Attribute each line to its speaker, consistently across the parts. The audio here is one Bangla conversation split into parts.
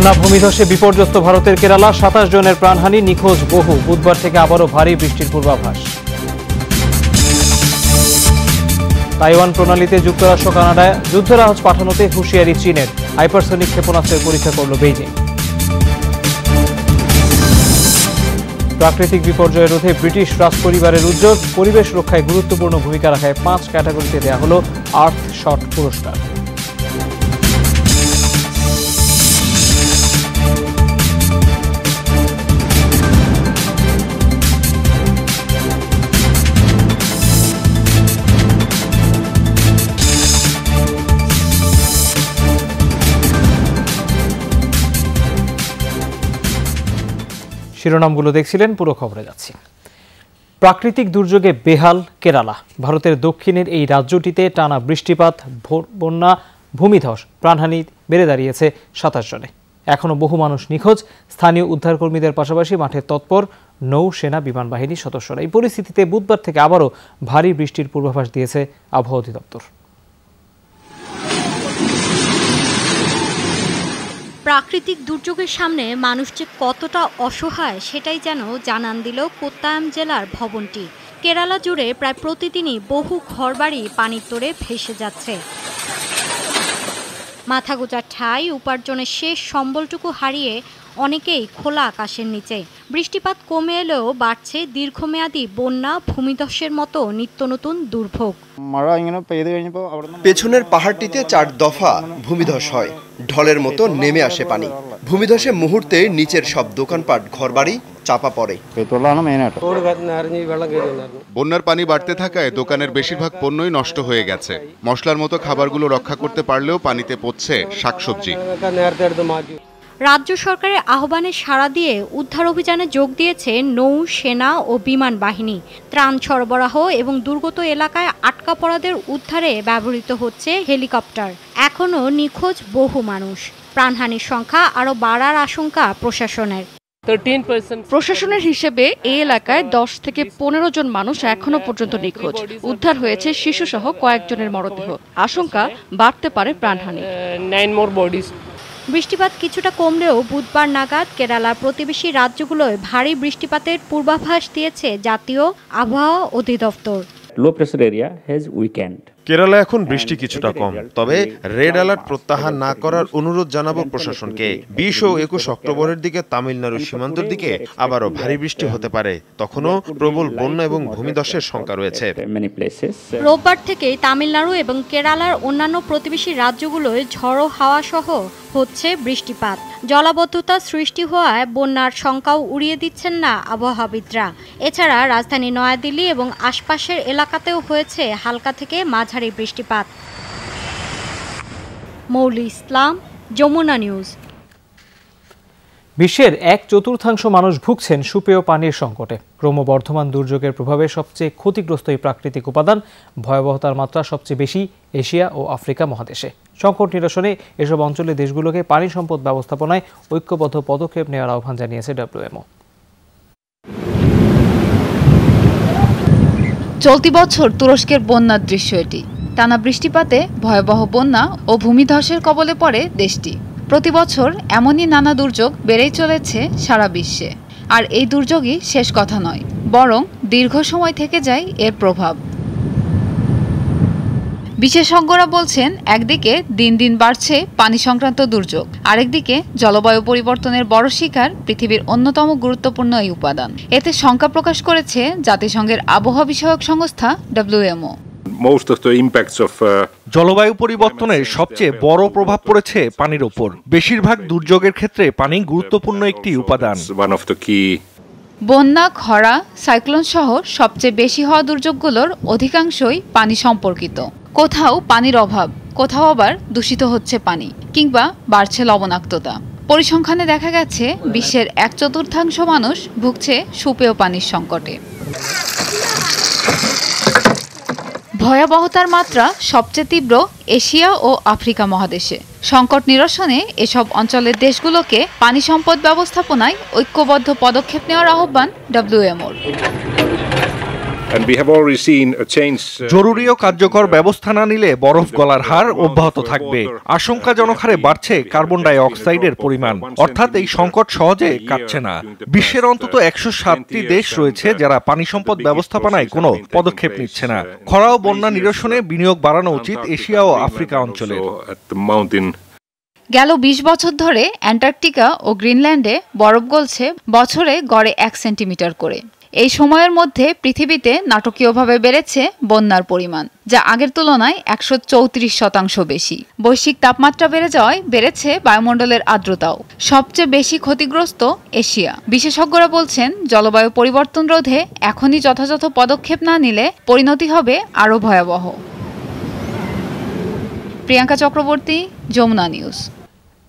Speaker 1: বন্যা ভূমিধসে বিপর্যস্ত ভারতের কেরালা, 27 জনের প্রাণহানি, নিখোঁজ বহু। বুধবার থেকে আবারও ভারী বৃষ্টির পূর্বাভাস। তাইওয়ান প্রণালীতে যুক্তরাষ্ট্র কানাডায় যুদ্ধজাহাজ পাঠানোতে হুঁশিয়ারি চীনের। হাইপারসনিক ক্ষেপণাস্ত্রের পরীক্ষা করল বেইজিং। প্রাকৃতিক বিপর্যয় রোধে ব্রিটিশ রাজপরিবারের উদ্যোগ, পরিবেশ রক্ষায় গুরুত্বপূর্ণ ভূমিকা রাখায় 5 ক্যাটাগরিতে দেওয়া হল আর্থ শট পুরস্কার। শিরোনামগুলো দেখছিলেন, পুরো খবরে যাচ্ছি। প্রাকৃতিক দুর্যোগে বেহাল কেরালা। ভারতের দক্ষিণের এই রাজ্যটিতে টানা বৃষ্টিপাত, বন্যা, ভূমিধস, প্রাণহানি বেড়ে দাঁড়িয়েছে 27 জনে। এখনও বহু মানুষ নিখোঁজ। স্থানীয় উদ্ধারকর্মীদের পাশাপাশি মাঠে তৎপর নৌসেনা, বিমান বাহিনীর সদস্যরা। এই পরিস্থিতিতে বুধবার থেকে আবারও ভারী বৃষ্টির পূর্বাভাস দিয়েছে আবহাওয়া অধিদপ্তর।
Speaker 2: প্রাকৃতিক দুর্যোগের সামনে মানুষ যে কতটা অসহায় সেটাই যেন জানান দিল কোত্তায়াম জেলার ভবনটি। কেরালা জুড়ে প্রায় প্রতিদিনই বহু ঘরবাড়ি পানির তোড়ে ভেসে যাচ্ছে। মাথা গোঁজার ঠাঁই, উপার্জনের শেষ সম্বলটুকু হারিয়ে অনেকেই খোলা আকাশের নিচে। বৃষ্টিপাত কমে এলেও বাড়ছে দীর্ঘমেয়াদী বন্যা, ভূমিধসের মতো নিত্য নতুন দুর্ভোগ।
Speaker 3: পেছনের পাহাড়টিতে 4 দফা ভূমিধস হয়, ঢলের মতো নেমে আসে পানি। ভূমিধসে মুহূর্তে নিচের সব দোকানপাট, ঘরবাড়ি চাপা পড়ে।
Speaker 4: বন্যার পানি বাড়তে থাকায় দোকানের বেশিরভাগ পণ্যই নষ্ট হয়ে গেছে। মশলার মতো খাবারগুলো রক্ষা করতে পারলেও পানিতে পড়ছে শাকসবজি।
Speaker 2: রাজ্য সরকারের আহ্বানে সাড়া দিয়ে উদ্ধার অভিযানে যোগ দিয়েছে নৌ, সেনা ও বিমান বাহিনী। ত্রাণ সরবরাহ এবং দুর্গত এলাকায় আটকা পড়াদের উদ্ধারে ব্যবহৃত হচ্ছে হেলিকপ্টার। এখনও নিখোঁজ বহু মানুষ। প্রাণহানির সংখ্যা আরও বাড়ার আশঙ্কা প্রশাসনের।
Speaker 5: প্রশাসনের হিসেবে এই এলাকায় 10 থেকে 15 জন মানুষ এখনো পর্যন্ত নিখোঁজ। উদ্ধার হয়েছে শিশুসহ কয়েকজনের মরদেহ। আশঙ্কা বাড়তে পারে প্রাণহানি।
Speaker 2: বৃষ্টিপাত কিছুটা কমলেও বুধবার নাগাদ কেরালার প্রতিবেশী রাজ্যগুলোয় ভারী বৃষ্টিপাতের পূর্বাভাস দিয়েছে জাতীয় আবহাওয়া অধিদপ্তর।
Speaker 6: কেরালা এখন বৃষ্টি কিছুটা কম, তবে রেড অ্যালার্ট প্রত্যাহার না করার অনুরোধ জানাবো প্রশাসনকে। 20 ও 21 অক্টোবরের দিকে তামিলনাড়ুর সীমান্তের দিকে আবারও ভারী বৃষ্টি হতে পারে। তখনও প্রবল বন্যা এবং ভূমিধসের শঙ্কা রয়েছে।
Speaker 2: রোববার থেকেই তামিলনাড়ু এবং কেরালার অন্যান্য প্রতিবেশী রাজ্যগুলোয় ঝড়ো হাওয়া সহ হচ্ছে বৃষ্টিপাত। জলাবদ্ধতা সৃষ্টি হওয়ায় বন্যার শঙ্কাও উড়িয়ে দিচ্ছেন না আবহাওয়াবিদরা। এছাড়া রাজধানী নয়াদিল্লি এবং আশপাশের এলাকাতেও হয়েছে হালকা থেকে মাঝারি বৃষ্টিপাত। মৌলি ইসলাম, যমুনা নিউজ।
Speaker 1: বিশ্বের 1/4 মানুষ ভুগছেন সুপেয় পানির সংকটে। ক্রমবর্ধমান দুর্যোগের প্রভাবে সবচেয়ে ক্ষতিগ্রস্ত এই প্রাকৃতিক উপাদান, ভয়াবহতার মাত্রা সবচেয়ে বেশি এশিয়া ও আফ্রিকা মহাদেশে। সংকট নিরসনে এসব অঞ্চলের দেশগুলোকে পানি সম্পদ ব্যবস্থাপনায় ঐক্যবদ্ধ পদক্ষেপ নেওয়ার আহ্বান জানিয়েছে WMO।
Speaker 7: চলতি বছর তুরস্কের বন্যার দৃশ্য এটি। টানা বৃষ্টিপাতে ভয়াবহ বন্যা ও ভূমিধসের কবলে পড়ে দেশটি। প্রতি বছর এমনই নানা দুর্যোগ বেড়েই চলেছে সারা বিশ্বে। আর এই দুর্যোগই শেষ কথা নয়, বরং দীর্ঘ সময় থেকে যায় এর প্রভাব। বিশেষজ্ঞরা বলছেন, একদিকে দিন দিন বাড়ছে পানি সংক্রান্ত দুর্যোগ, আরেকদিকে জলবায়ু পরিবর্তনের বড় শিকার পৃথিবীর অন্যতম গুরুত্বপূর্ণ এই উপাদান। এতে শঙ্কা প্রকাশ করেছে জাতিসংঘের আবহাওয়া বিষয়ক সংস্থা WMO।
Speaker 8: জলবায়ু পরিবর্তনের সবচেয়ে বড় প্রভাব পড়েছে পানির ওপর। বেশিরভাগ দুর্যোগের ক্ষেত্রে পানি গুরুত্বপূর্ণ একটি উপাদান।
Speaker 7: বন্যা, খরা, সাইক্লোন সহ সবচেয়ে বেশি হওয়া দুর্যোগগুলোর অধিকাংশই পানি সম্পর্কিত। কোথাও পানির অভাব, কোথাও আবার দূষিত হচ্ছে পানি, কিংবা বাড়ছে লবণাক্ততা। পরিসংখ্যানে দেখা গেছে বিশ্বের 1/4 মানুষ ভুগছে সুপেয় পানির সংকটে। ভয়াবহতার মাত্রা সবচেয়ে তীব্র এশিয়া ও আফ্রিকা মহাদেশে। সংকট নিরসনে এসব অঞ্চলের দেশগুলোকে পানি সম্পদ ব্যবস্থাপনায় ঐক্যবদ্ধ পদক্ষেপ নেওয়ার আহ্বান WMOর।
Speaker 8: জরুরি ও কার্যকর ব্যবস্থা না নিলে বরফ গলার হার অব্যাহত থাকবে। আশঙ্কাজনক হারে বাড়ছে কার্বন ডাই অক্সাইডের পরিমাণ, অর্থাৎ এই সংকট সহজে কাটছে না। বিশ্বের অন্তত 107টি দেশ রয়েছে যারা পানি সম্পদ ব্যবস্থাপনায় কোনো পদক্ষেপ নিচ্ছে না। খরা ও বন্যা নিরসনে বিনিয়োগ বাড়ানো উচিত এশিয়া ও আফ্রিকা অঞ্চলের।
Speaker 7: গেল 20 বছর ধরে অ্যান্টার্কটিকা ও গ্রিনল্যান্ডে বরফ গলছে বছরে গড়ে 1 সেন্টিমিটার করে। এই সময়ের মধ্যে পৃথিবীতে নাটকীয়ভাবে বেড়েছে বন্যার পরিমাণ, যা আগের তুলনায় 134% বেশি। বৈশ্বিক তাপমাত্রা বেড়ে যাওয়ায় বেড়েছে বায়ুমণ্ডলের আর্দ্রতাও। সবচেয়ে বেশি ক্ষতিগ্রস্ত এশিয়া। বিশেষজ্ঞরা বলছেন, জলবায়ু পরিবর্তন রোধে এখনই যথাযথ পদক্ষেপ না নিলে পরিণতি হবে আরও ভয়াবহ। প্রিয়াঙ্কা চক্রবর্তী, যমুনা নিউজ।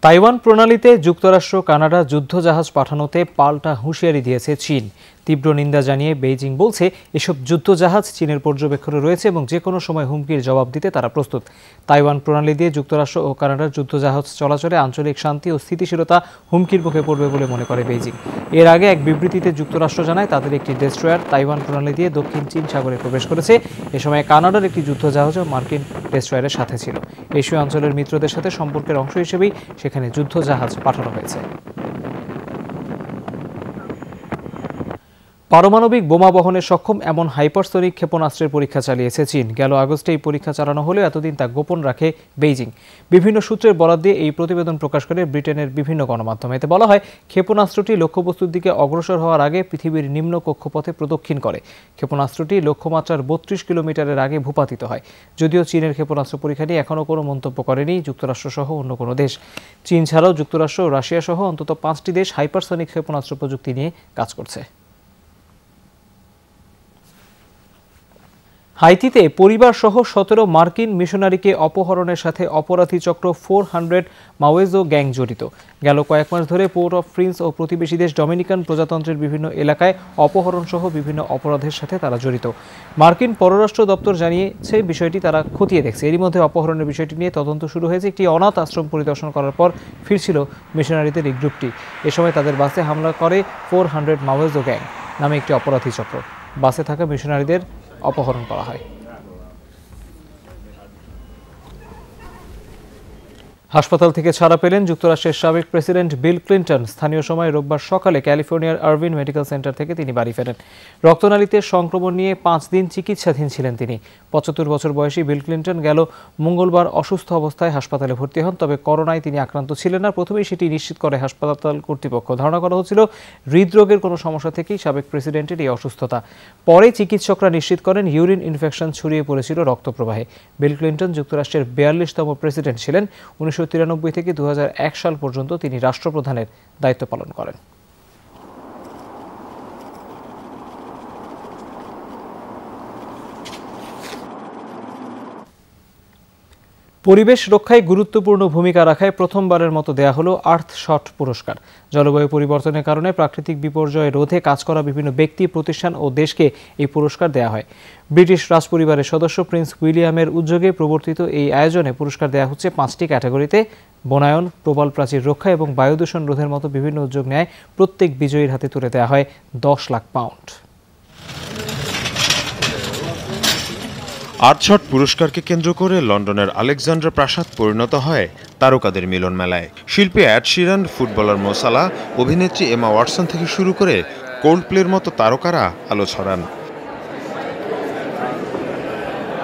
Speaker 1: তাইওয়ান প্রণালীতে যুক্তরাষ্ট্র কানাডা যুদ্ধজাহাজ পাঠানোতে পাল্টা হুঁশিয়ারি দিয়েছে চীন। তীব্র নিন্দা জানিয়ে বেইজিং বলছে, এসব যুদ্ধজাহাজ চীনের পর্যবেক্ষণে রয়েছে এবং যে কোনো সময় হুমকির জবাব দিতে তারা প্রস্তুত। তাইওয়ান প্রণালী দিয়ে যুক্তরাষ্ট্র ও কানাডার যুদ্ধজাহাজ চলাচলে আঞ্চলিক শান্তি ও স্থিতিশীলতা হুমকির মুখে পড়বে বলে মনে করে বেইজিং। এর আগে এক বিবৃতিতে যুক্তরাষ্ট্র জানায়, তাদের একটি ডেস্ট্রয়ার তাইওয়ান প্রণালী দিয়ে দক্ষিণ চীন সাগরে প্রবেশ করেছে। এ সময় কানাডার একটি যুদ্ধজাহাজও মার্কিন ডেস্ট্রয়ারের সাথে ছিল। এশীয় অঞ্চলের মিত্রদের সাথে সম্পর্কের অংশ হিসেবেই সেখানে যুদ্ধজাহাজ পাঠানো হয়েছে। পারমাণবিক বোমা বহনে সক্ষম এমন হাইপারসনিক ক্ষেপণাস্ত্রের পরীক্ষা চালিয়েছে চীন। গেল আগস্টে এই পরীক্ষা চালানো হলেও এতদিন তা গোপন রাখে বেইজিং। বিভিন্ন সূত্রের বরাত দিয়ে এই প্রতিবেদন প্রকাশ করে ব্রিটেনের বিভিন্ন গণমাধ্যম। এতে বলা হয়, ক্ষেপণাস্ত্রটি লক্ষ্যবস্তুর দিকে অগ্রসর হওয়ার আগে পৃথিবীর নিম্ন কক্ষপথে প্রদক্ষিণ করে। ক্ষেপণাস্ত্রটি লক্ষ্যমাত্রার 32 কিলোমিটারের আগে ভূপাতিত হয়। যদিও চীনের ক্ষেপণাস্ত্র পরীক্ষা নিয়ে এখনও কোনো মন্তব্য করেনি যুক্তরাষ্ট্রসহ অন্য কোনো দেশ। চীন ছাড়াও যুক্তরাষ্ট্র ও রাশিয়া সহ অন্তত 5টি দেশ হাইপারসনিক ক্ষেপণাস্ত্র প্রযুক্তি নিয়ে কাজ করছে। হাইতিতে পরিবার সহ 17 মার্কিন মিশনারিকে অপহরণের সাথে অপরাধী চক্র 400 মাওয়েজো গ্যাং জড়িত। গেল কয়েক মাস ধরে পোর্ট অফ প্রিন্স ও প্রতিবেশী দেশ ডমিনিকান প্রজাতন্ত্রের বিভিন্ন এলাকায় অপহরণ সহ বিভিন্ন অপরাধের সাথে তারা জড়িত। মার্কিন পররাষ্ট্র দপ্তর জানিয়েছে, বিষয়টি তারা খতিয়ে দেখছে। এরই মধ্যে অপহরণের বিষয়টি নিয়ে তদন্ত শুরু হয়েছে। একটি অনাথ আশ্রম পরিদর্শন করার পর ফিরছিল মিশনারিদের এই গ্রুপটি। এ সময় তাদের বাসে হামলা করে 400 মাওয়েজো গ্যাং নামে একটি অপরাধী চক্র। বাসে থাকা মিশনারিদের অপহরণ করা হয়। হাসপাতাল থেকে ছাড়া পেলেন যুক্তরাষ্ট্রের সাবেক প্রেসিডেন্ট বিল ক্লিন্টন। স্থানীয় সময় রোববার সকালে ক্যালিফোর্নিয়ার আরভিন মেডিকেল সেন্টার থেকে তিনি বাড়ি ফেরেন। রক্তনালীতে সংক্রমণ নিয়ে 5 দিন চিকিৎসাধীন ছিলেন তিনি। 75 বছর বয়সী বিল ক্লিন্টন গেল মঙ্গলবার অসুস্থ অবস্থায় হাসপাতালে ভর্তি হন। তবে করোনায় তিনি আক্রান্ত ছিলেন না। প্রথমেই সেটি নিশ্চিত করে হাসপাতাল কর্তৃপক্ষ। ধারণা করা হচ্ছিল হৃদরোগের কোনো সমস্যা থেকেই সাবেক প্রেসিডেন্টের এই অসুস্থতা। পরে চিকিৎসকরা নিশ্চিত করেন ইউরিন ইনফেকশন ছড়িয়ে পড়েছিল রক্তপ্রবাহে। বিল ক্লিন্টন যুক্তরাষ্ট্রের 42তম প্রেসিডেন্ট ছিলেন। 1993 থেকে 2001 সাল পর্যন্ত তিনি রাষ্ট্রপ্রধানের দায়িত্ব পালন করেন। পরিবেশ রক্ষায় গুরুত্বপূর্ণ ভূমিকা রাখায় প্রথমবারের মতো দেয়া হলো আর্থশট পুরস্কার। জলবায়ু পরিবর্তনের কারণে প্রাকৃতিক বিপর্যয় রোধে কাজ করা বিভিন্ন ব্যক্তি, প্রতিষ্ঠান ও দেশকে এই পুরস্কার দেয়া হয়। ব্রিটিশ রাজপরিবারের সদস্য প্রিন্স উইলিয়ামের উদ্যোগে প্রবর্তিত এই আয়োজনে পুরস্কার দেয়া হচ্ছে 5টি ক্যাটাগরিতে। বনায়ন, প্রবাল প্রাচীর রক্ষা এবং বায়ু দূষণ রোধের মতো বিভিন্ন উদ্যোগ নেয় প্রত্যেক বিজয়ীর হাতে তুলে দেওয়া হয় 10 লাখ পাউন্ড।
Speaker 6: আর্থশট পুরস্কারকে কেন্দ্র করে লন্ডনের আলেকজান্ডার প্রাসাদ পরিণত হয় তারকাদের মিলন মেলায়। শিল্পী এড শিরান, ফুটবলার মো সালাহ, অভিনেত্রী এমা ওয়াটসন থেকে শুরু করে কোল্ডপ্লের মতো তারকারা আলো ছড়ান।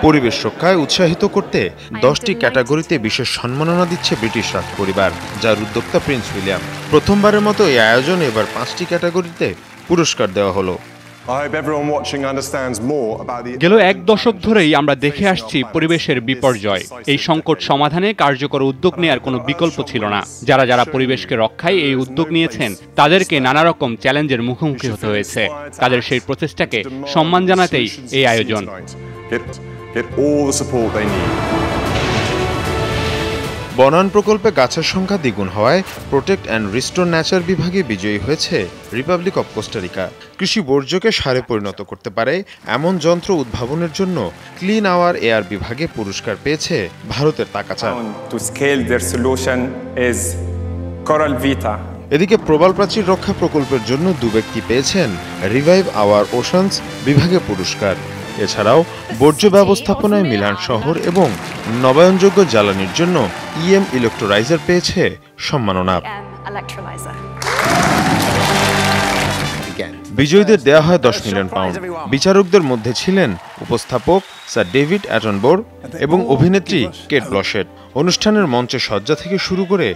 Speaker 6: পরিবেশ রক্ষায় উৎসাহিত করতে 10টি ক্যাটাগরিতে বিশেষ সম্মাননা দিচ্ছে ব্রিটিশ রাজপরিবার, যার উদ্যোক্তা প্রিন্স উইলিয়াম। প্রথমবারের মতো এই আয়োজনে এবার 5টি ক্যাটাগরিতে পুরস্কার দেওয়া হলো।
Speaker 9: গেল 1 দশক ধরেই আমরা দেখে আসছি পরিবেশের বিপর্যয়। এই সংকট সমাধানে কার্যকর উদ্যোগ নেওয়ার কোনো বিকল্প ছিল না। যারা পরিবেশকে রক্ষায় এই উদ্যোগ নিয়েছেন, তাদেরকে নানা রকম চ্যালেঞ্জের মুখোমুখি হতে হয়েছে। তাদের সেই প্রচেষ্টাকে সম্মান জানাতেই এই আয়োজন।
Speaker 6: বনায়ন প্রকল্পে গাছের সংখ্যা দ্বিগুণ হওয়ায় প্রোটেক্ট অ্যান্ড রিস্টোর ন্যাচার বিভাগে বিজয়ী হয়েছে রিপাবলিক অব কোস্টারিকা। কৃষি বর্জ্যকে সারে পরিণত করতে পারে এমন যন্ত্র উদ্ভাবনের জন্য ক্লিন আওয়ার এয়ার বিভাগে পুরস্কার পেয়েছে ভারতের তাকাচা। এদিকে প্রবাল প্রাচীর রক্ষা প্রকল্পের জন্য 2 ব্যক্তি পেয়েছেন রিভাইভ আওয়ার ওশানস বিভাগে পুরস্কার। এছাড়াও বর্জ্য ব্যবস্থাপনায় মিলান শহর এবং নবায়নযোগ্য জ্বালানির জন্য ইএম ইলেকট্রোলাইজার পেয়েছে সম্মাননা। বিজয়ীদের দেয়া হয় 10 মিলিয়ন পাউন্ড। বিচারকদের মধ্যে ছিলেন উপস্থাপক স্যার ডেভিড অ্যাটনবোর এবং অভিনেত্রী কেট ব্লশেট। অনুষ্ঠানের মঞ্চে সজ্জা থেকে শুরু করে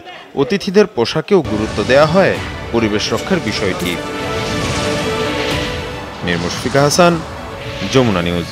Speaker 6: অতিথিদের পোশাকেও গুরুত্ব দেয়া হয় পরিবেশ রক্ষার বিষয়টি। মীর মুশফিকা হাসান, যমুনা নিউজ।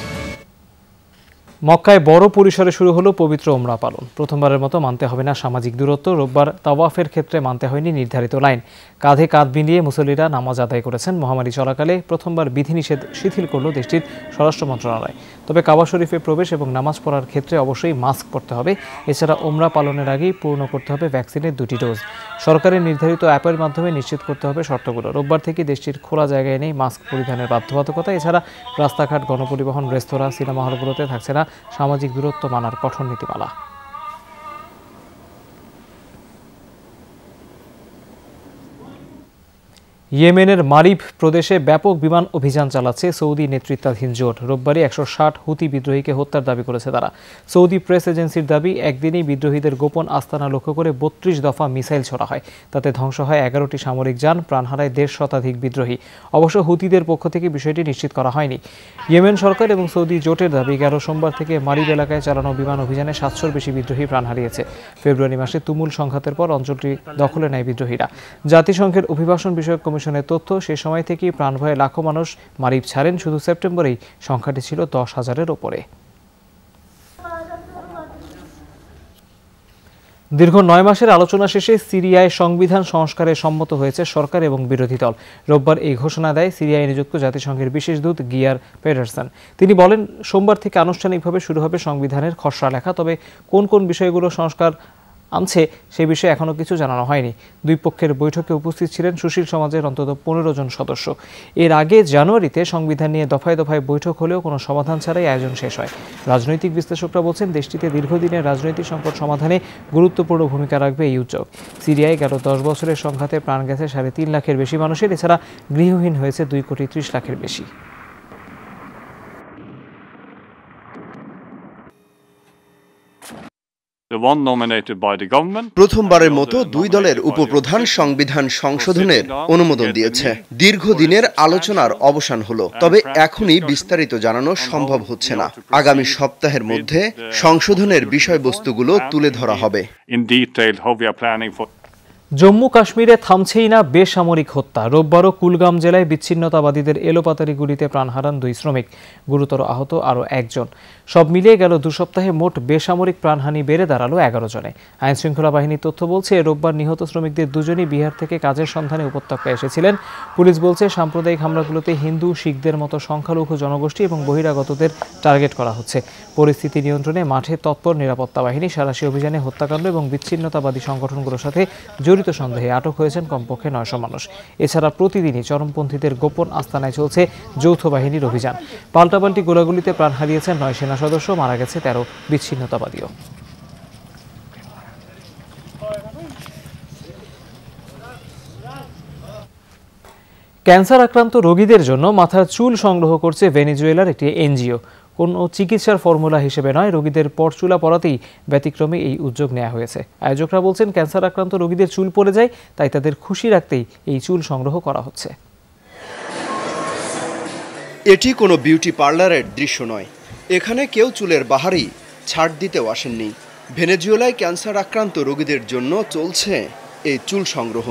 Speaker 1: মক্কায় বড় পরিসরে শুরু হলো পবিত্র ওমরা পালন। প্রথমবারের মতো মানতে হবে না সামাজিক দূরত্ব। রোববার তাওয়াফের ক্ষেত্রে মানতে হয়নি নির্ধারিত লাইন। কাঁধে কাঁধ মিলিয়ে মুসল্লিরা নামাজ আদায় করেছেন। মহামারী চলাকালে প্রথমবার বিধিনিষেধ শিথিল করল দেশটির স্বরাষ্ট্র মন্ত্রণালয়। তবে কাবা শরীফে প্রবেশ এবং নামাজ পড়ার ক্ষেত্রে অবশ্যই মাস্ক পরতে হবে। এছাড়া ওমরা পালনের আগেই পূর্ণ করতে হবে ভ্যাকসিনের 2টি ডোজ। সরকারের নির্ধারিত অ্যাপের মাধ্যমে নিশ্চিত করতে হবে শর্তগুলো। রোববার থেকে দেশটির খোলা জায়গায় নেই মাস্ক পরিধানের বাধ্যবাধকতা। এছাড়া রাস্তাঘাট, গণপরিবহন, রেস্তোরাঁ, সিনেমা হলগুলোতে থাকছে না সামাজিক দূরত্ব মানার কঠোর নীতিমালা। ইয়েমেনের মারিব প্রদেশে ব্যাপক বিমান অভিযান চালাচ্ছে সৌদি নেতৃত্বাধীন জোট। রোববারই 160 হুতি বিদ্রোহীকে হত্যার দাবি করেছে তারা। সৌদি প্রেস এজেন্সির দাবি, একদিনেই বিদ্রোহীদের গোপন আস্তানা লক্ষ্য করে 32 দফা মিসাইল ছোড়া হয়। তাতে ধ্বংস হয় 11টি সামরিক যান, প্রাণ হারায় 1.5 শতাধিক বিদ্রোহী। অবশ্য হুতিদের পক্ষ থেকে বিষয়টি নিশ্চিত করা হয়নি। ইয়েমেন সরকার এবং সৌদি জোটের দাবি, গেল সোমবার থেকে মারিব এলাকায় চালানো বিমান অভিযানে 700-র বেশি বিদ্রোহী প্রাণ হারিয়েছে। ফেব্রুয়ারি মাসে তুমুল সংঘাতের পর অঞ্চলটি দখলে নেয় বিদ্রোহীরা। জাতিসংঘের অভিবাসন বিষয়ক কমিশনের তথ্য, সে সময় থেকেই প্রাণভয়ে লাখো মানুষ মারিব ছাড়েন। শুধু সেপ্টেম্বরেই সংখ্যাটি ছিল 10,000-এর ওপরে। দীর্ঘ 9 মাসের আলোচনা শেষে সিরিয়ায় সংবিধান সংস্কারে সম্মত হয়েছে সরকার এবং বিরোধী দল। রোববার এই ঘোষণা দেয় সিরিয়ায় নিযুক্ত জাতিসংঘের বিশেষ দূত গিয়ার পেডারসন। তিনি বলেন, সোমবার থেকে আনুষ্ঠানিকভাবে শুরু হবে সংবিধানের খসড়া লেখা। তবে কোন কোন বিষয়গুলো সংস্কার আনছে সে বিষয়ে এখনও কিছু জানানো হয়নি। দুই পক্ষের বৈঠকে উপস্থিত ছিলেন সুশীল সমাজের অন্তত 15 জন সদস্য। এর আগে জানুয়ারিতে সংবিধান নিয়ে দফায় দফায় বৈঠক হলেও কোনো সমাধান ছাড়াই আয়োজন শেষ হয়। রাজনৈতিক বিশ্লেষকরা বলছেন, দেশটিতে দীর্ঘদিনের রাজনৈতিক সংকট সমাধানে গুরুত্বপূর্ণ ভূমিকা রাখবে এই উদ্যোগ। সিরিয়ায় গেল 10 বছরের সংঘাতে প্রাণ গেছে 3.5 লাখের বেশি মানুষের। এছাড়া গৃহহীন হয়েছে 2.30 লাখের বেশি।
Speaker 3: প্রথমবারের মতো 2 দলের উপপ্রধান সংবিধান সংশোধনের অনুমোদন দিয়েছে। দীর্ঘদিনের আলোচনার অবসান হলো, তবে এখনই বিস্তারিত জানানো সম্ভব হচ্ছে না। আগামী সপ্তাহের মধ্যে সংশোধনের বিষয়বস্তুগুলো তুলে ধরা হবে।
Speaker 1: জম্মু কাশ্মীরে থামছেই না বেসামরিক হত্যা। রোববারও কুলগাম জেলায় বিচ্ছিন্নতাবাদীদের এলোপাতারি গুলিতে প্রাণ হারান 2 শ্রমিক, গুরুতর আহত আরও 1 জন। সব মিলিয়ে গেল 2 সপ্তাহে মোট বেসামরিক প্রাণহানি বেড়ে দাঁড়ালো 11 জনে। আইনশৃঙ্খলা বাহিনীর তথ্য বলছে, রোববার নিহত শ্রমিকদের 2 জনই বিহার থেকে কাজের সন্ধানে উপত্যকায় এসেছিলেন। পুলিশ বলছে, সাম্প্রদায়িক হামলাগুলোতে হিন্দু, শিখদের মতো সংখ্যালঘু জনগোষ্ঠী এবং বহিরাগতদের টার্গেট করা হচ্ছে। পরিস্থিতি নিয়ন্ত্রণে মাঠে তৎপর নিরাপত্তা বাহিনী। সাঁড়াশি অভিযানে হত্যাকাণ্ড এবং বিচ্ছিন্নতাবাদী সংগঠনগুলোর সাথে জড়িত সন্দেহে আটক হয়েছেন কমপক্ষে 900 মানুষ। এছাড়া প্রতিদিনই চরমপন্থীদের গোপন আস্তানায় চলছে যৌথ বাহিনীর অভিযান। পাল্টাপাল্টি গোলাগুলিতে প্রাণ হারিয়েছেন 9 সেনা সদস্য, মারা গেছে 13 বিচ্ছিন্নতাবাদীও। ক্যান্সার আক্রান্ত রোগীদের জন্য মাথার চুল সংগ্রহ করছে ভেনেজুয়েলার একটি এনজিও। কোনো চিকিৎসার ফর্মুলা হিসেবে নয়, রোগীদের পরচুলা পরাতেই ব্যতিক্রমে এই উদ্যোগ নেওয়া হয়েছে। আয়োজকরা বলছেন, ক্যান্সার আক্রান্ত রোগীদের চুল পড়ে যায়, তাই তাদের খুশি রাখতেই এই চুল সংগ্রহ করা হচ্ছে।
Speaker 3: এটি কোনো বিউটি পার্লারের দৃশ্য নয়। এখানে কেউ চুলের বাহারি ছাড় দিতেও আসেননি। ভেনেজুয়েলায় ক্যান্সার আক্রান্ত রোগীদের জন্য চলছে এই চুল সংগ্রহ।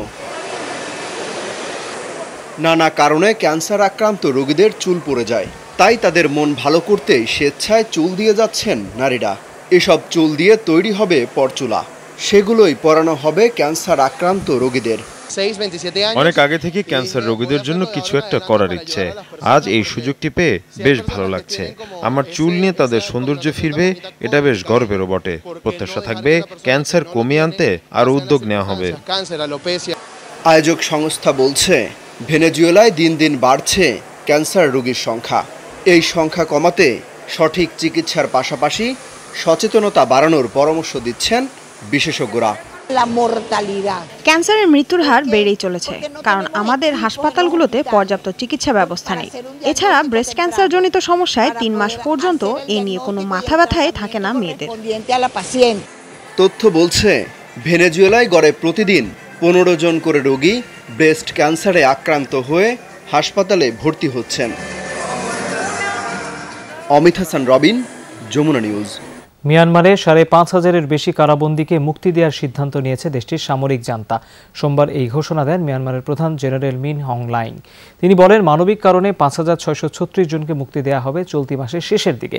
Speaker 3: নানা কারণে ক্যান্সার আক্রান্ত রোগীদের চুল পড়ে যায়, তাই তাদের মন ভালো করতেই স্বেচ্ছায় চুল দিয়ে যাচ্ছেন নারীরা। এসব চুল দিয়ে তৈরি হবে পরচুলা, সেগুলোই পরানো হবে ক্যান্সার আক্রান্ত রোগীদের।
Speaker 6: অনেক আগে থেকে ক্যান্সার রোগীদের জন্য কিছু একটা করার ইচ্ছে। আজ এই সুযোগটি পেয়ে বেশ ভালো লাগছে। আমার চুল নিয়ে তাদের সৌন্দর্য ফিরবে, এটা বেশ গর্বেরও বটে। প্রত্যাশা থাকবে ক্যান্সার কমিয়ে আনতে আরও উদ্যোগ নেওয়া হবে।
Speaker 3: আয়োজক সংস্থা বলছে, ভেনেজুয়েলায় দিন দিন বাড়ছে ক্যান্সার রোগীর সংখ্যা। এই সংখ্যা কমাতে সঠিক চিকিৎসার পাশাপাশি সচেতনতা বাড়ানোর পরামর্শ দিচ্ছেন বিশেষজ্ঞরা।
Speaker 10: ক্যান্সারের মৃত্যুর হার বেড়েই চলেছে, কারণ আমাদের হাসপাতালগুলোতে পর্যাপ্ত চিকিৎসা ব্যবস্থা নেই। এছাড়া ব্রেস্ট ক্যান্সার জনিত সমস্যায় 3 মাস পর্যন্ত এ নিয়ে কোনো মাথা ব্যথাই থাকে না মেয়েদের।
Speaker 3: তথ্য বলছে ভেনেজুয়েলায় গড়ে প্রতিদিন 15 জন করে রোগী ব্রেস্ট ক্যান্সারে আক্রান্ত হয়ে হাসপাতালে ভর্তি হচ্ছেন। অমিত হাসান রবিন, যমুনা নিউজ।
Speaker 1: মিয়ানমারে ৫,৫০০-এর বেশি কারাবন্দীকে মুক্তি দেওয়ার সিদ্ধান্ত নিয়েছে দেশটির সামরিক জান্তা। সোমবার এই ঘোষণা দেন মিয়ানমারের প্রধান জেনারেল মিন অং হ্লাইং। তিনি বলেন, মানবিক কারণে ৫,৬৩৬ জনকে মুক্তি দেওয়া হবে চলতি মাসের শেষের দিকে।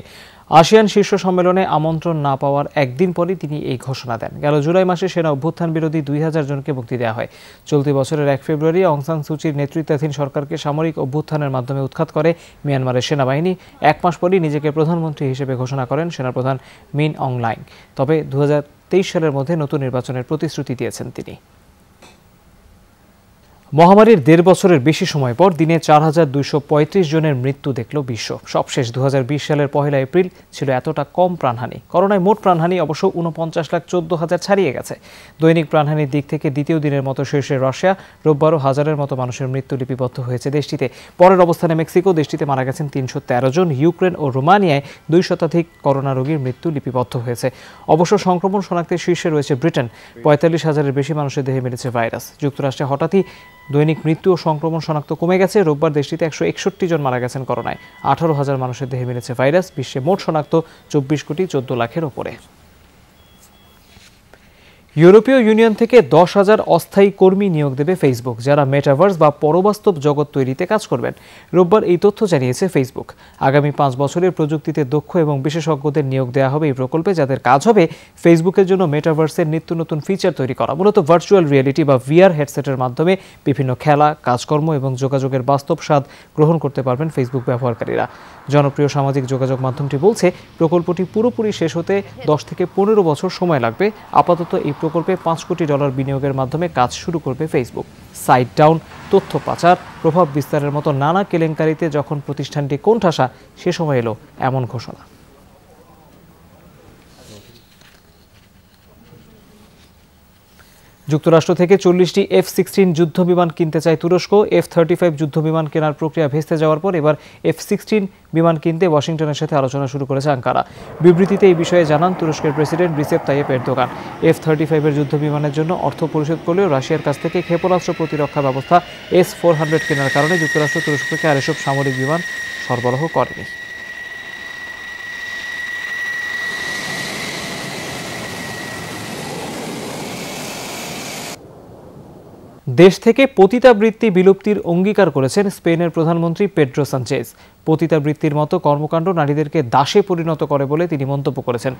Speaker 1: আসিয়ান শীর্ষ সম্মেলনে আমন্ত্রণ না পাওয়ার একদিন পরই তিনি এই ঘোষণা দেন। গেল জুলাই মাসে সেনা অভ্যুত্থান বিরোধী ২,০০০ জনকে মুক্তি দেওয়া হয়। চলতি বছরের ১ ফেব্রুয়ারি অং সান সুচির নেতৃত্বাধীন সরকারকে সামরিক অভ্যুত্থানের মাধ্যমে উৎখাত করে মিয়ানমারের সেনাবাহিনী। ১ মাস পরই নিজেকে প্রধানমন্ত্রী হিসেবে ঘোষণা করেন সেনাপ্রধান মিন অং হ্লাইং। তবে ২০২৩ সালের মধ্যে নতুন নির্বাচনের প্রতিশ্রুতি দিয়েছেন তিনি। মহামারীর ১.৫ বছরের বেশি সময় পর দিনে ৪,২৩৫ জনের মৃত্যু দেখল বিশ্ব। সবশেষ ২০২০ সালের ১ এপ্রিল ছিল এতটা কম প্রাণহানি। করোনায় মোট প্রাণহানি অবশ্য ৪৯,১৪,০০০ ছাড়িয়ে গেছে। দৈনিক প্রাণহানির দিক থেকে দ্বিতীয় দিনের মতো শীর্ষে রাশিয়া। রোববারও হাজারের মতো মানুষের মৃত্যু লিপিবদ্ধ হয়েছে দেশটিতে। পরের অবস্থানে মেক্সিকো। দেশটিতে মারা গেছেন ৩১৩ জন। ইউক্রেন ও রোমানিয়ায় ২ শতাধিক করোনা রোগীর মৃত্যু লিপিবদ্ধ হয়েছে। অবশ্য সংক্রমণ শনাক্তের শীর্ষে রয়েছে ব্রিটেন। ৪৫,০০০-এর বেশি মানুষের দেহে মিলেছে ভাইরাস। যুক্তরাষ্ট্রে হঠাৎই দৈনিক মৃত্যু ও সংক্রমণ শনাক্ত কমে গেছে। রোববার দেশটিতে ১৬১ জন মারা গেছেন করোনায়। ১৮,০০০ মানুষের দেহে মিলেছে ভাইরাস। বিশ্বে মোট শনাক্ত ২৪,১৪,০০,০০০-এর ওপরে। ইউরোপীয় ইউনিয়ন থেকে ১০,০০০ অস্থায়ী কর্মী নিয়োগ দেবে ফেসবুক, যারা মেটাভার্স বা পরবাস্তব জগৎ তৈরিতে কাজ করবেন। রোববার এই তথ্য জানিয়েছে ফেসবুক। আগামী ৫ বছরের প্রযুক্তিতে দক্ষ এবং বিশেষজ্ঞদের নিয়োগ দেওয়া হবে এই প্রকল্পে, যাদের কাজ হবে ফেসবুকের জন্য মেটাভার্সের নিত্য নতুন ফিচার তৈরি করা। মূলত ভার্চুয়াল রিয়েলিটি বা VR হেডসেটের মাধ্যমে বিভিন্ন খেলা, কাজকর্ম এবং যোগাযোগের বাস্তব স্বাদ গ্রহণ করতে পারবেন ফেসবুক ব্যবহারকারীরা। জনপ্রিয় সামাজিক যোগাযোগ মাধ্যমটি বলছে, প্রকল্পটি পুরোপুরি শেষ হতে ১০ থেকে ১৫ বছর সময় লাগবে। আপাতত এই প্রকল্পে $৫ কোটি বিনিয়োগের মাধ্যমে কাজ শুরু করবে ফেসবুক। সাইট ডাউন, তথ্য পাচার, প্রভাব বিস্তারের মতো নানা কেলেঙ্কারিতে যখন প্রতিষ্ঠানটি কোণঠাসা, সে সময় এলো এমন ঘোষণা। যুক্তরাষ্ট্র থেকে ৪০টি F-16 যুদ্ধবিমান কিনতে চায় তুরস্ক। F-35 যুদ্ধবিমান কেনার প্রক্রিয়া ভেস্তে যাওয়ার পর এবার F-16 বিমান কিনতে ওয়াশিংটনের সাথে আলোচনা শুরু করেছে আঙ্কারা। বিবৃতিতে এই বিষয়ে জানান তুরস্কের president Recep Tayyip Erdogan. F-35 যুদ্ধবিমানের জন্য অর্থ পরিশোধ করলেও রাশিয়ার কাছ থেকে ক্ষেপণাস্ত্র প্রতিরক্ষা ব্যবস্থা S-400 কেনার কারণে যুক্তরাষ্ট্র তুরস্ককে আর এসব সামরিক বিমান সরবরাহ করেনি। দেশ থেকে পতিতাবৃত্তি বিলুপ্তির অঙ্গীকার করেছেন স্পেনের প্রধানমন্ত্রী পেড্রো সানচেজ। পতিতাবৃত্তির মতো কর্মকাণ্ড নারীদেরকে দাসে পরিণত করে বলে তিনি মন্তব্য করেছেন।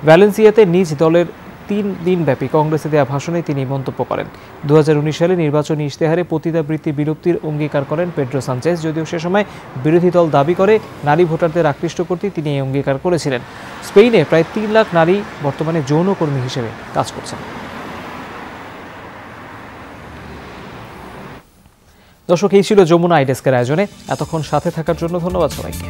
Speaker 1: ভ্যালেন্সিয়াতে নিজ দলের 3 দিনব্যাপী কংগ্রেসে দেওয়া ভাষণে তিনি মন্তব্য করেন। 2019 সালে নির্বাচনী ইশতেহারে পতিতাবৃত্তি বিলুপ্তির অঙ্গীকার করেন পেড্রো সানচেজ। যদিও সে সময় বিরোধী দল দাবি করে নারী ভোটারদের আকৃষ্ট করতে তিনি এই অঙ্গীকার করেছিলেন। স্পেনে প্রায় 3 লাখ নারী বর্তমানে যৌনকর্মী হিসেবে কাজ করছেন। দর্শক, এই ছিল যমুনা আইডেস্কের আয়োজনে। এতক্ষণ সাথে থাকার জন্য ধন্যবাদ সবাইকে।